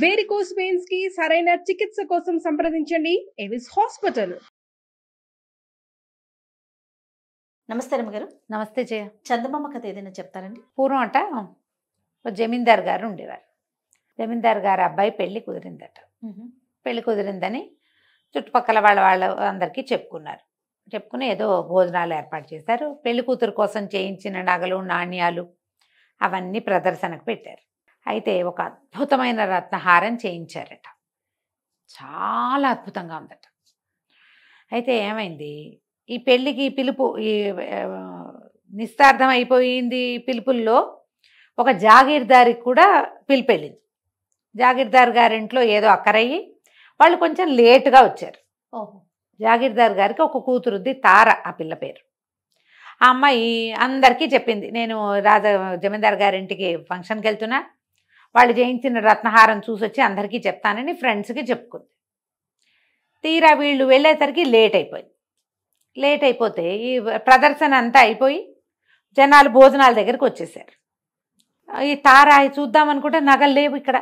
Varicose veins కి సరైన చికిత్స కోసం సంప్రదించండి ఎవిస్ హాస్పిటల్. నమస్తే రమ్మగారు. నమస్తే జయ. చందమామ కథ ఏదైనా చెప్తారండి? పూర్వం అట ఓ జమీందార్ గారు ఉండేవారు. జమీందార్ గారు అబ్బాయి పెళ్లి కుదిరిందట. పెళ్లి కుదిరిందని చుట్టుపక్కల వాళ్ళ అందరికీ చెప్పుకుని ఏదో భోజనాలు ఏర్పాటు చేశారు. పెళ్లి కూతురు కోసం చేయించిన నగలు నాణ్యాలు అవన్నీ ప్రదర్శనకు పెట్టారు. అయితే ఒక అద్భుతమైన రత్నహారం చేయించారట. చాలా అద్భుతంగా ఉందట. అయితే ఏమైంది, ఈ పెళ్ళికి పిలుపు ఈ నిస్తార్థం అయిపోయింది. పిలుపుల్లో ఒక జాగీర్దారికి కూడా పిలుపు వెళ్ళింది. జాగీర్దార్ గారింట్లో ఏదో అక్కరయ్యి వాళ్ళు కొంచెం లేటుగా వచ్చారు. ఓహో. జాగీర్దార్ గారికి ఒక కూతురుద్ది, తార ఆ పిల్ల పేరు. ఆ అమ్మాయి అందరికీ చెప్పింది, నేను జమీందార్ గారింటికి ఫంక్షన్కి వెళ్తున్నా, వాళ్ళు చేయించిన రత్నహారం చూసొచ్చి అందరికీ చెప్తానని ఫ్రెండ్స్కి చెప్పుకుంది. తీరా వీళ్ళు వెళ్ళేసరికి లేట్ అయిపోతే ఈ ప్రదర్శన అంతా అయిపోయి జనాలు భోజనాల దగ్గరికి వచ్చేసారు. ఈ తార చూద్దామనుకుంటే నగలు లేవు ఇక్కడ.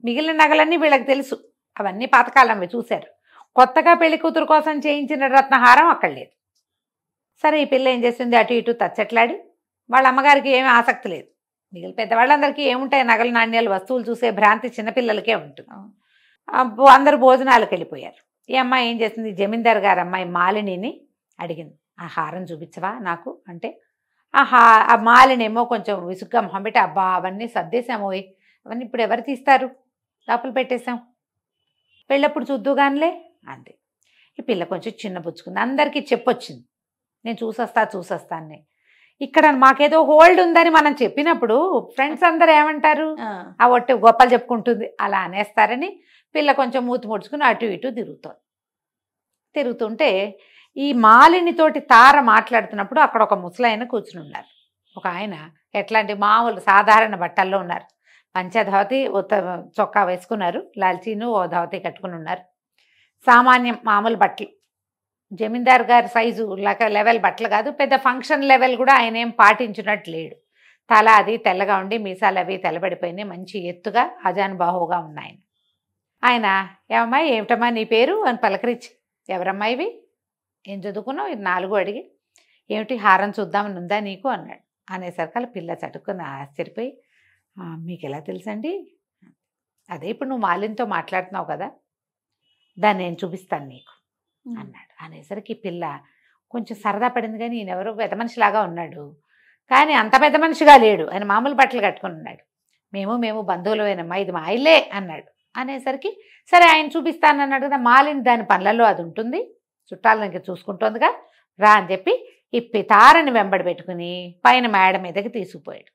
మిగిలిన నగలన్నీ వీళ్ళకి తెలుసు, అవన్నీ పాతకాలంవి చూశారు. కొత్తగా పెళ్లి కూతురు కోసం చేయించిన రత్నహారం అక్కడ లేదు. సరే, ఈ పిల్ల ఏం చేస్తుంది, అటు ఇటు తచ్చట్లాడి, వాళ్ళ అమ్మగారికి ఏమీ ఆసక్తి లేదు. మిగిలిన పెద్దవాళ్ళందరికీ ఏముంటాయి, నగలు నాణ్యాలు వస్తువులు చూసే భ్రాంతి చిన్నపిల్లలకే ఉంటుంది. అందరూ భోజనాలకు వెళ్ళిపోయారు. ఈ అమ్మాయి ఏం చేసింది, జమీందార్ గారు అమ్మాయి మాలినిని అడిగింది, ఆ హారం చూపించవా నాకు అంటే. ఆ మాలినేమో కొంచెం విసుగ్గా మొహం పెట్టి, అబ్బా అవన్నీ సర్దేశాము, అవన్నీ ఇప్పుడు ఎవరు తీస్తారు, లోపల పెట్టేశాం, పెళ్ళప్పుడు చూద్దుగానిలే అంది. ఈ పిల్ల కొంచెం చిన్నపుచ్చుకుంది. అందరికీ చెప్పొచ్చింది, నేను చూసొస్తాను. ఇక్కడ మాకేదో హోల్డ్ ఉందని మనం చెప్పినప్పుడు ఫ్రెండ్స్ అందరు ఏమంటారు, ఆ ఒట్టి గొప్పలు చెప్పుకుంటుంది అలా అనేస్తారని పిల్ల కొంచెం మూతి ముడుచుకుని అటు ఇటు తిరుగుతుంటే ఈ మాలినితోటి తార మాట్లాడుతున్నప్పుడు అక్కడ ఒక ముసలాయన కూర్చుని ఉన్నారు. ఒక ఆయన ఎట్లాంటి మామూలు సాధారణ బట్టల్లో ఉన్నారు. పంచధవతి చొక్కా వేసుకున్నారు, లాల్చీను ఓ ధవతి కట్టుకుని ఉన్నారు. సామాన్యం మామూలు బట్టలు, జమీందార్ గారి సైజు లెవెల్ బట్టలు కాదు, పెద్ద ఫంక్షన్ లెవెల్ కూడా ఆయన ఏం పాటించినట్టు లేడు. తల అది తెల్లగా ఉండి మీసాలు అవి తెల్లబడిపోయినాయి, మంచి ఎత్తుగా అజానుబాహువుగా ఉన్నాయి. ఆయన ఏమమ్మా ఏమిటమ్మా నీ పేరు అని పలకరించి, ఎవరమ్మా ఇవి, ఏం చదువుకున్నావు, ఇది 4 అడిగి, ఏమిటి హారం చూద్దామని ఉందా నీకు అన్నాడు. అనేసరికి అలా పిల్ల చటుక్కుని ఆశ్చర్యపోయి, మీకు ఎలా తెలుసండి, అదే ఇప్పుడు నువ్వు మాలిన్తో మాట్లాడుతున్నావు కదా, దాన్ని నేను చూపిస్తాను నీకు అన్నాడు. అనేసరికి పిల్ల కొంచెం సరదా పడింది, కానీ ఈయన ఎవరో పెద్ద మనిషిలాగా ఉన్నాడు, కానీ అంత పెద్ద మనిషిగా లేడు, ఆయన మామూలు బట్టలు కట్టుకుని ఉన్నాడు. మేము బంధువులమేనమ్మా, ఇది మా ఇల్లే అన్నాడు. అనేసరికి సరే ఆయన చూపిస్తాను అన్నాడు కదా. మాలిని దాని పనులలో అది ఉంటుంది, చుట్టాలకి చూసుకుంటుందిగా, రా అని చెప్పి ఈ తారని వెంబడి పెట్టుకుని పైన మేడ మీదకి తీసుకుపోయాడు.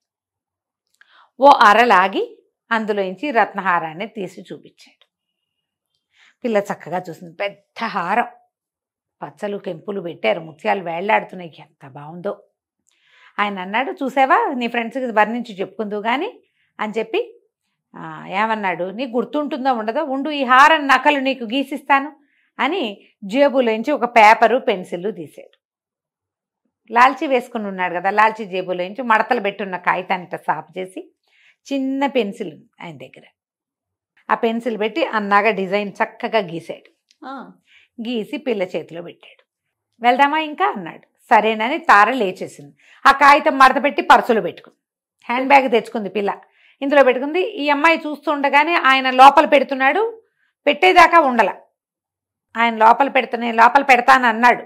ఓ అరలాగి అందులోంచి రత్నహారాన్ని తీసి చూపించాడు. పిల్ల చక్కగా చూసింది, పెద్ద హారం, పచ్చలు కెంపులు పెట్టారు, ముత్యాలు వేళ్లాడుతున్నాయి, ఎంత బాగుందో. ఆయన అన్నాడు, చూసావా నీ ఫ్రెండ్స్కి వర్ణించి చెప్పుకుందు కానీ అని చెప్పి ఏమన్నాడు, నీకు గుర్తుంటుందో ఉండదో, ఉండు ఈ హారం నకలు నీకు గీసిస్తాను అని జేబులోంచి ఒక పేపరు పెన్సిల్ తీశాడు. లాల్చీ వేసుకుని ఉన్నాడు కదా, లాల్చీ జేబులోంచి మడతలు పెట్టున్న కాగితాన్ని సాపు చేసి చిన్న పెన్సిల్ ఆయన దగ్గర, ఆ పెన్సిల్ పెట్టి అన్నాగా డిజైన్ చక్కగా గీశాడు. గీసి పిల్ల చేతిలో పెట్టాడు. వెళ్దామా ఇంకా అన్నాడు. సరేనని తార లేచేసింది. ఆ కాగితం మడత పెట్టి పర్సులో పెట్టుకుంది. హ్యాండ్ బ్యాగ్ తెచ్చుకుంది పిల్ల, ఇందులో పెట్టుకుంది. ఈ అమ్మాయి చూస్తుండగానే ఆయన లోపల పెడుతున్నాడు, పెట్టేదాకా ఉండల. ఆయన లోపల పెడతాను అన్నాడు,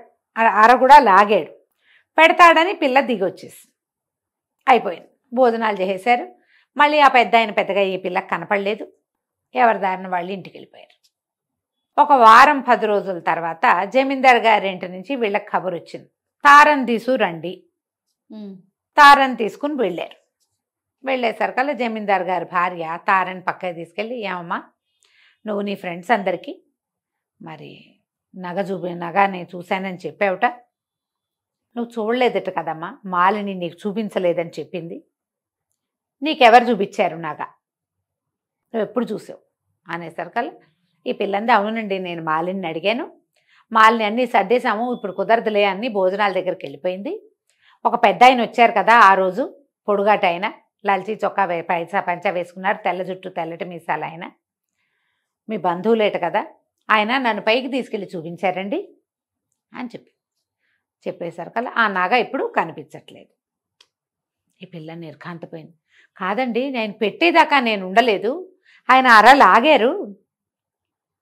అర కూడా లాగాడు. పెడతాడని పిల్ల దిగొచ్చేసి అయిపోయింది. భోజనాలు చేసేశారు. మళ్ళీ ఆ పెద్దగా ఈ పిల్లకి కనపడలేదు. ఎవరి దారిన వాళ్ళు ఇంటికి వెళ్ళిపోయారు. ఒక వారం 10 రోజుల తర్వాత జమీందార్ గారి ఇంటి నుంచి వీళ్ళకి కబురు వచ్చింది, తారని తీసుకురండి. తారని తీసుకుని వెళ్ళారు. వెళ్ళేసరికల్లా జమీందార్ గారి భార్య తారని పక్కకి తీసుకెళ్ళి, ఏమమ్మా నువ్వు నీ ఫ్రెండ్స్ అందరికీ మరి నగ నేను చూశానని చెప్పావుట, నువ్వు చూడలేదట కదమ్మా, మాలిని నీకు చూపించలేదని చెప్పింది, నీకెవరు చూపించారు నగ, నువ్వు ఎప్పుడు చూసావు అనేసరికల్లా ఈ పిల్లంది, అవునండి నేను మాలిని అడిగాను, మాలిని అన్నీ సర్దేశాము, ఇప్పుడు కుదరదులే అన్ని భోజనాల దగ్గరికి వెళ్ళిపోయింది. ఒక పెద్ద ఆయన వచ్చారు కదా ఆ రోజు, పొడుగాట ఆయన, లాల్చీ చొక్కా పైసా పంచా వేసుకున్నారు, తెల్ల జుట్టు తెల్లటి మీసాలు ఆయన. మీ బంధువులేట కదా, ఆయన నన్ను పైకి తీసుకెళ్ళి చూపించారండి అని చెప్పేసరికల్లా ఆ నాగ ఇప్పుడు కనిపించట్లేదు. ఈ పిల్ల నిర్ఘాంతపోయింది. కాదండి, నేను పెట్టేదాకా నేను ఉండలేదు, ఆయన అర లాగారు,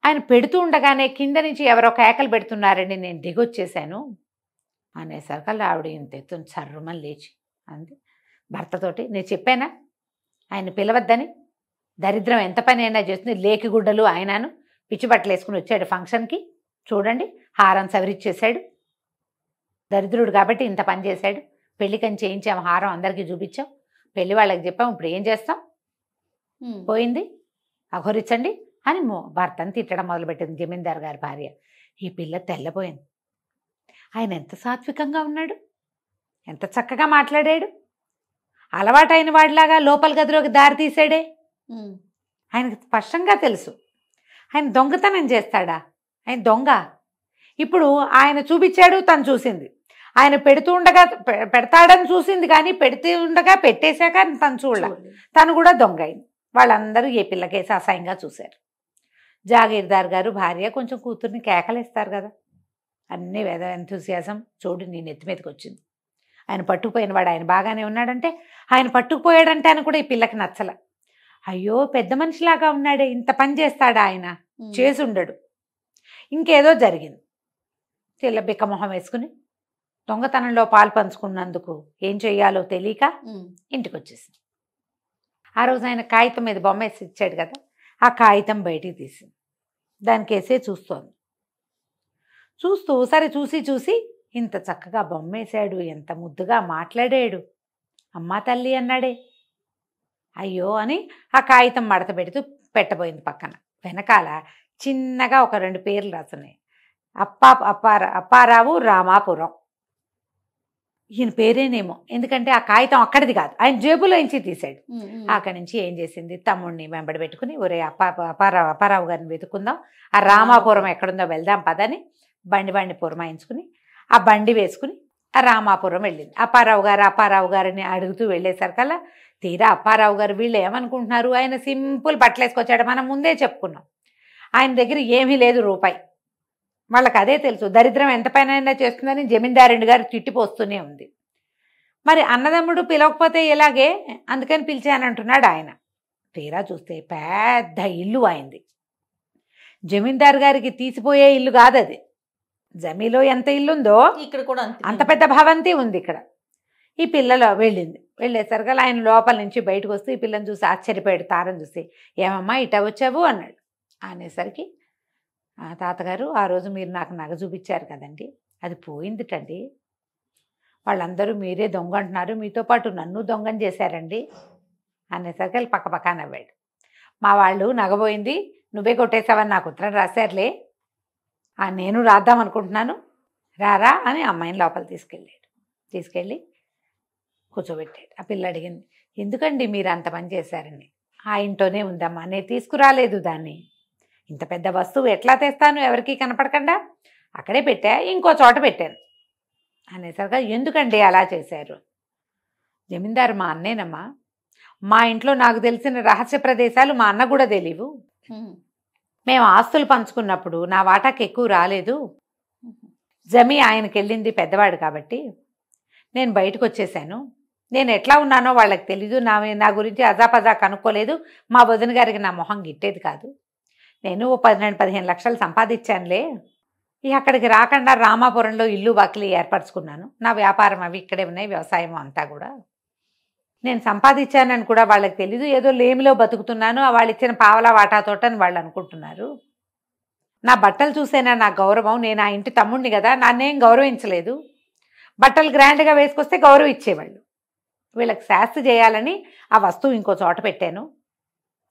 ఆయన పెడుతూ ఉండగానే కింద నుంచి ఎవరో కేకలు పెడుతున్నారండి, నేను దిగొచ్చేసాను అనేసరికల్లా ఆవిడ ఇంత ఎత్తున సర్రుమని లేచి అంది భర్తతోటి, నేను చెప్పానా ఆయన పిలవద్దని, దరిద్రం ఎంత పని అయినా చేస్తుంది, లేకి గుడ్డలు ఆయనను పిచ్చి బట్టలు వేసుకుని వచ్చాడు ఫంక్షన్కి, చూడండి హారం సవరిచ్చేసాడు, దరిద్రుడు కాబట్టి ఇంత పని చేశాడు, పెళ్ళికని చేయించాం, హారం అందరికీ చూపించాం, పెళ్లి వాళ్ళకి చెప్పాం, ఇప్పుడు ఏం చేస్తాం, పోయింది అఘోరించండి అని భర్తను తిట్టడం మొదలుపెట్టింది జమీందారు గారి భార్య. ఈ పిల్ల తెల్లపోయింది. ఆయన ఎంత సాత్వికంగా ఉన్నాడు, ఎంత చక్కగా మాట్లాడాడు, అలవాటైన వాడిలాగా లోపల గదిలోకి దారి తీసాడే. ఆయనకు స్పష్టంగా తెలుసు ఆయన దొంగతనం చేస్తాడా, ఆయన దొంగ. ఇప్పుడు ఆయన చూపించాడు, తను చూసింది, ఆయన పెడుతూ ఉండగా పెడతాడని చూసింది, కానీ పెడుతూ ఉండగా పెట్టేశాక తను చూడలే, తను కూడా దొంగ అయింది. వాళ్ళందరూ ఏ పిల్లకేసి అసహ్యంగా చూశారు. జాగీర్దార్ గారు భార్య కొంచెం కూతుర్ని కేకలేస్తారు కదా, అన్నీ వేద ఎంతూసియాసం చూడు నీ నెత్తి మీదకి వచ్చింది. ఆయన పట్టుకుపోయిన వాడు ఆయన బాగానే ఉన్నాడంటే, ఆయన పట్టుకుపోయాడంటే అని కూడా ఈ పిల్లకి నచ్చల. అయ్యో పెద్ద మనిషిలాగా ఉన్నాడే, ఇంత పని చేస్తాడా ఆయన, చేసి ఉండడు. ఇంకేదో జరిగింది. తెల్ల బిక్కమొహం వేసుకుని దొంగతనంలో పాలు పంచుకున్నందుకు ఏం చెయ్యాలో తెలియక ఇంటికి వచ్చేసింది. ఆ రోజు ఆయన కాగితం మీద బొమ్మ వేసి ఇచ్చాడు కదా, ఆ కాగితం బయటికి తీసింది, దానికి వేసే చూస్తోంది. చూస్తూ సరే చూసి ఇంత చక్కగా బొమ్మ వేశాడు, ఎంత ముద్దుగా మాట్లాడాడు, అమ్మా తల్లి అన్నాడే, అయ్యో అని ఆ కాగితం మడత పెడుతూ పెట్టబోయింది. పక్కన వెనకాల చిన్నగా ఒక 2 పేర్లు రాసున్నాయి, అప్పారావు రామాపురం. ఈయన పేరేనేమో, ఎందుకంటే ఆ కాగితం అక్కడిది కాదు, ఆయన జేబులో నుంచి తీశాడు. అక్కడి నుంచి ఏం చేసింది, తమ్ముడిని వెంబడి పెట్టుకుని, ఒరే అప్పారావు గారిని వెతుకుందాం, ఆ రామాపురం ఎక్కడుందో వెళ్దాం పదని బండి పురమాయించుకుని ఆ బండి వేసుకుని ఆ రామాపురం వెళ్ళింది. అప్పారావు గారిని అడుగుతూ వెళ్ళేసరికల్లా తీరా అప్పారావు గారు వీళ్ళు ఏమనుకుంటున్నారు, ఆయన సింపుల్ బట్టలు వేసుకొచ్చాడు, మనం ముందే చెప్పుకున్నాం, ఆయన దగ్గర ఏమీ లేదు రూపాయి. వాళ్ళకి అదే తెలుసు, దరిద్రం ఎంత పైన చేస్తుందని జమీందారుడి గారు తిట్టిపోస్తూనే ఉంది. మరి అన్నదమ్ముడు పిలవకపోతే ఎలాగే, అందుకని పిలిచానంటున్నాడు ఆయన. తీరా చూస్తే పెద్ద ఇల్లు అయింది. జమీందారు గారికి తీసిపోయే ఇల్లు కాదు అది, జమీలో ఎంత ఇల్లుందో ఇక్కడ కూడా అంత పెద్ద భవంతి ఉంది ఇక్కడ. ఈ పిల్లలో వెళ్ళేసరికి ఆయన లోపల నుంచి బయటకు వస్తూ ఈ పిల్లని చూసి ఆశ్చర్యపోయాడు. తారని చూసి, ఏమమ్మా ఇట వచ్చావు అన్నాడు. అనేసరికి, తాతగారు ఆ రోజు మీరు నాకు నగ చూపించారు కదండి, అది పోయిందిటండి, వాళ్ళందరూ మీరే దొంగ అంటున్నారు, మీతో పాటు నన్ను దొంగని చేశారండి అనేసరికి వాళ్ళు పక్క నవ్వాడు. మా వాళ్ళు నగబోయింది నువ్వే కొట్టేశావని నాకు ఉత్తరం రాశారులే, నేను రాద్దాం అనుకుంటున్నాను, రారా అని అమ్మాయిని లోపల తీసుకెళ్ళి కూర్చోబెట్టాడు. ఆ పిల్ల అడిగింది, ఎందుకండి మీరు అంత పని చేశారని. ఆ ఇంట్లోనే ఉందమ్మా, నేను తీసుకురాలేదు దాన్ని, ఇంత పెద్ద వస్తువు ఎట్లా తెస్తాను ఎవరికి కనపడకుండా, అక్కడే పెట్టా, ఇంకో చోట పెట్టాను అనేసరిగా, ఎందుకండి అలా చేశారు. జమీందారు మా అన్నేనమ్మా, మా ఇంట్లో నాకు తెలిసిన రహస్య ప్రదేశాలు మా అన్న కూడా తెలియవు, మేము ఆస్తులు పంచుకున్నప్పుడు నా వాటాకి ఎక్కువ రాలేదు, జమీ ఆయనకి వెళ్ళింది పెద్దవాడు కాబట్టి నేను బయటకు వచ్చేసాను, నేను ఎట్లా ఉన్నానో వాళ్ళకి తెలీదు, నా గురించి అజాపజా కనుక్కోలేదు, మా వదిన గారికి నా మొహం గిట్టేది కాదు, నేను 12-15 లక్షలు సంపాదించానులే, అక్కడికి రాకుండా రామాపురంలో ఇల్లు వాకిలి ఏర్పరచుకున్నాను, నా వ్యాపారం అవి ఇక్కడే ఉన్నాయి, వ్యవసాయం అంతా కూడా నేను సంపాదించానని కూడా వాళ్ళకి తెలీదు, ఏదో లేమిలో బతుకుతున్నాను, వాళ్ళు ఇచ్చిన పావలా వాటాతోటని వాళ్ళు అనుకుంటున్నారు, నా బట్టలు చూసేనా నా గౌరవం, నేను ఆ ఇంటి తమ్ముడిని కదా, నన్నేం గౌరవించలేదు, బట్టలు గ్రాండ్గా వేసుకొస్తే గౌరవం ఇచ్చేవాళ్ళు, వీళ్ళకి శాస్తి చేయాలని ఆ వస్తువు ఇంకో చోట పెట్టాను,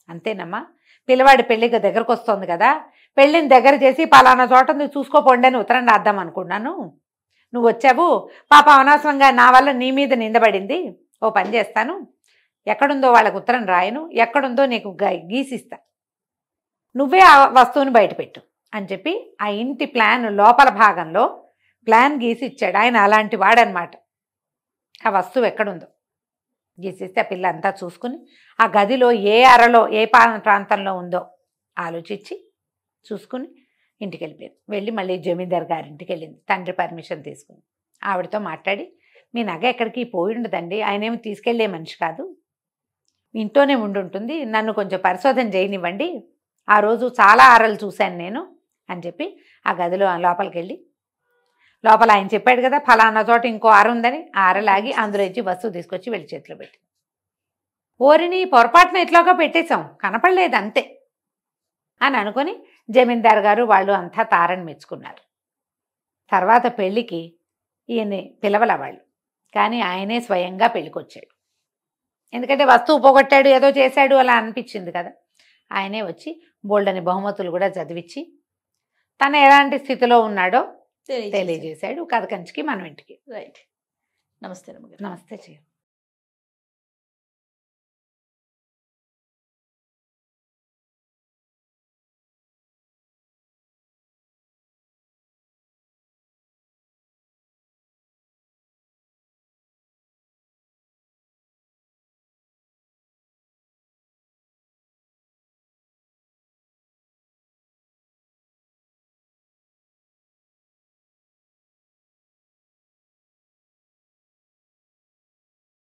అంతేనమ్మా, పిల్లవాడి పెళ్ళికి దగ్గరకు వస్తుంది కదా, పెళ్ళిని దగ్గర చేసి పలానా చోట నువ్వు చూసుకోపోండి అని ఉత్తరం రాద్దాం అనుకున్నాను, నువ్వు వచ్చావు, పాప అనవసరంగా నా వల్ల నీ మీద నిందబడింది, ఓ పని చేస్తాను, ఎక్కడుందో వాళ్ళకు ఉత్తరం రాయను, ఎక్కడుందో నీకు గీసిస్తా, నువ్వే ఆ వస్తువుని బయటపెట్టు అని చెప్పి ఆ ఇంటి ప్లాన్ లోపల భాగంలో ప్లాన్ గీసి ఇచ్చాడు. ఆయన అలాంటి వాడనమాట. ఆ వస్తువు ఎక్కడుందో గీసేస్తే ఆ పిల్ల అంతా చూసుకుని ఆ గదిలో ఏ అరలో ఏ ప్రాంతంలో ఉందో ఆలోచించి చూసుకుని ఇంటికి వెళ్ళిపోయింది. వెళ్ళి మళ్ళీ జమీందార్ గారింటికి వెళ్ళింది. తండ్రి పర్మిషన్ తీసుకుని ఆవిడతో మాట్లాడి, మీ నగ ఎక్కడికి పోయి ఉండదండి, ఆయన ఏమి తీసుకెళ్లే మనిషి కాదు, ఇంట్లోనే ఉండుంటుంది, నన్ను కొంచెం పరిశోధన చేయనివ్వండి, ఆ రోజు చాలా ఆరలు చూశాను నేను అని చెప్పి ఆ గదిలో లోపలికి వెళ్ళి, లోపల ఆయన చెప్పాడు కదా ఫలానా చోట ఇంకో ఆర ఉందని, ఆరలాగి అందులో ఇచ్చి వస్తువు తీసుకొచ్చి వెళ్ళి చేతిలో పెట్టి, ఓరిని పొరపాటున ఇట్లాగా పెట్టేశాం, కనపడలేదు అంతే అని అనుకొని జమీందార్ గారు వాళ్ళు అంతా తారని మెచ్చుకున్నారు. తర్వాత పెళ్ళికి ఈయన్ని పిలవల వాళ్ళు, కానీ ఆయనే స్వయంగా పెళ్ళికొచ్చాడు. ఎందుకంటే వస్తువు పోగొట్టాడు, ఏదో చేశాడు అలా అనిపించింది కదా. ఆయనే వచ్చి బోల్డని బహుమతులు కూడా చదివించి తను ఎలాంటి స్థితిలో ఉన్నాడో తెలియజేశాడు. కథ కంచికి మనం ఇంటికి. రైట్. నమస్తే రమ్మగారు. నమస్తే చేయు.